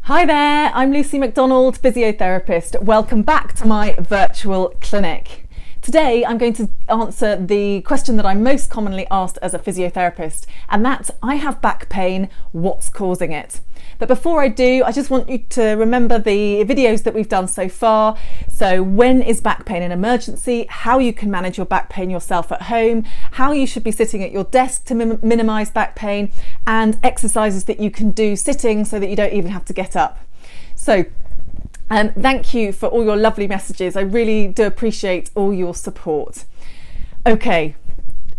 Hi there, I'm Lucy McDonald, physiotherapist. Welcome back to my virtual clinic. Today I'm going to answer the question that I'm most commonly asked as a physiotherapist, and that's, I have back pain, what's causing it? But before I do, I just want you to remember the videos that we've done so far. So when is back pain an emergency, how you can manage your back pain yourself at home, how you should be sitting at your desk to minimize back pain, and exercises that you can do sitting so that you don't even have to get up. So thank you for all your lovely messages. I really do appreciate all your support. Okay,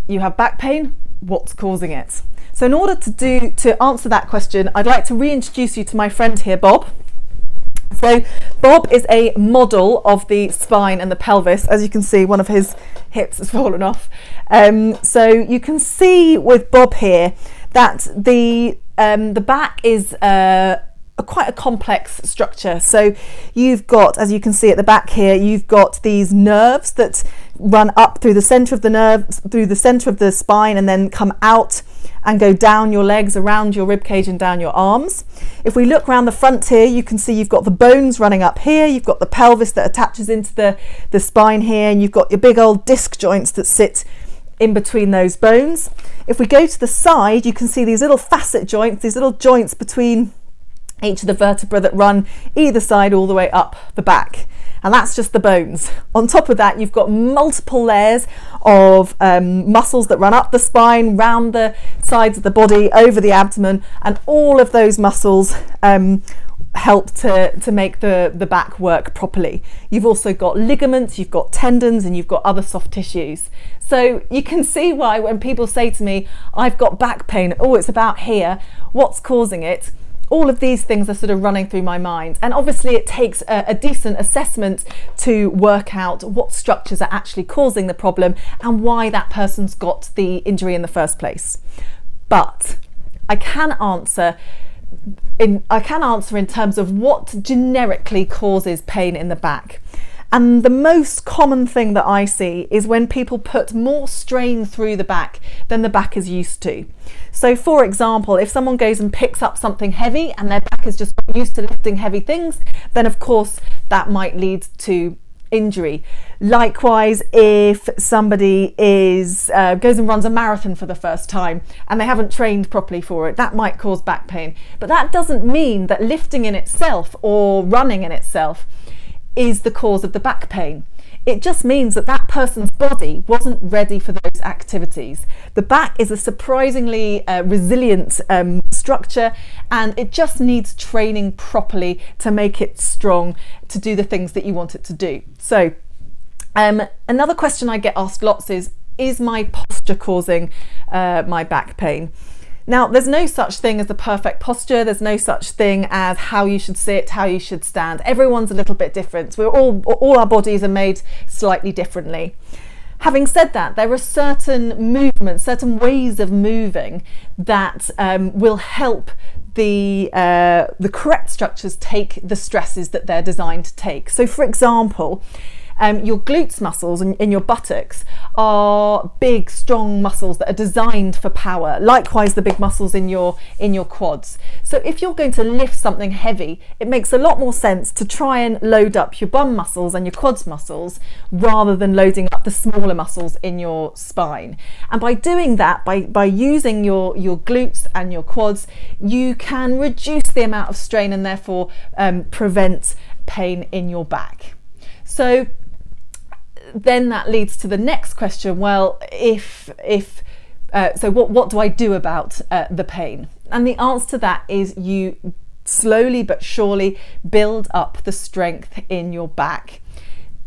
you have back pain, what's causing it? So in order to answer that question, I'd like to reintroduce you to my friend here, Bob. So Bob is a model of the spine and the pelvis. As you can see, one of his hips has fallen off. So you can see with Bob here that the back is quite a complex structure. So you've got, as you can see at the back here, you've got these nerves that run up through the center of the nerves, through the center of the spine, and then come out and go down your legs, around your rib cage and down your arms. If we look around the front here, you can see you've got the bones running up here, you've got the pelvis that attaches into the spine here, and you've got your big old disc joints that sit in between those bones. If we go to the side, you can see these little facet joints, these little joints between each of the vertebrae that run either side all the way up the back. And that's just the bones. On top of that, you've got multiple layers of muscles that run up the spine, round the sides of the body, over the abdomen, and all of those muscles help to make the back work properly. You've also got ligaments, you've got tendons, and you've got other soft tissues. So you can see why when people say to me, I've got back pain, oh, it's about here, what's causing it? All of these things are sort of running through my mind, and obviously it takes a decent assessment to work out what structures are actually causing the problem and why that person's got the injury in the first place. But I can answer in terms of what generically causes pain in the back. And the most common thing that I see is when people put more strain through the back than the back is used to. So for example, if someone goes and picks up something heavy and their back is just not used to lifting heavy things, then of course that might lead to injury. Likewise, if somebody goes and runs a marathon for the first time and they haven't trained properly for it, that might cause back pain. But that doesn't mean that lifting in itself or running in itself is the cause of the back pain. It just means that that person's body wasn't ready for those activities. The back is a surprisingly resilient structure, and it just needs training properly to make it strong to do the things that you want it to do. So another question I get asked lots is my posture causing my back pain? Now, there's no such thing as a perfect posture. There's no such thing as how you should sit, how you should stand. Everyone's a little bit different. All our bodies are made slightly differently. Having said that, there are certain movements, certain ways of moving that will help the correct structures take the stresses that they're designed to take. So for example, your glutes muscles in your buttocks are big, strong muscles that are designed for power. Likewise, the big muscles in your quads. So if you're going to lift something heavy, it makes a lot more sense to try and load up your bum muscles and your quads muscles rather than loading up the smaller muscles in your spine. And by doing that, by using your glutes and your quads, you can reduce the amount of strain and therefore prevent pain in your back. So then that leads to the next question. Well, so what do I do about the pain? And the answer to that is you slowly but surely build up the strength in your back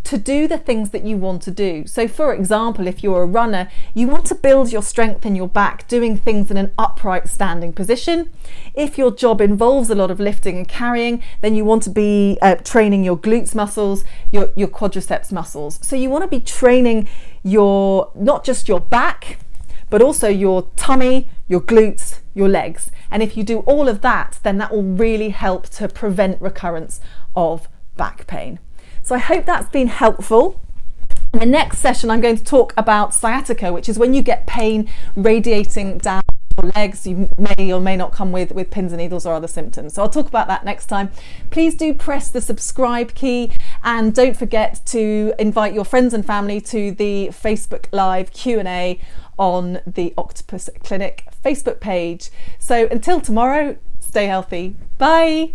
to do the things that you want to do. So for example, if you're a runner, you want to build your strength in your back doing things in an upright standing position. If your job involves a lot of lifting and carrying, then you want to be training your glutes muscles, your quadriceps muscles. So you want to be training not just your back, but also your tummy, your glutes, your legs. And if you do all of that, then that will really help to prevent recurrence of back pain. So I hope that's been helpful. In the next session, I'm going to talk about sciatica, which is when you get pain radiating down your legs, you may or may not come with pins and needles or other symptoms. So I'll talk about that next time. Please do press the subscribe key, and don't forget to invite your friends and family to the Facebook Live Q&A on the Octopus Clinic Facebook page. So until tomorrow, stay healthy. Bye.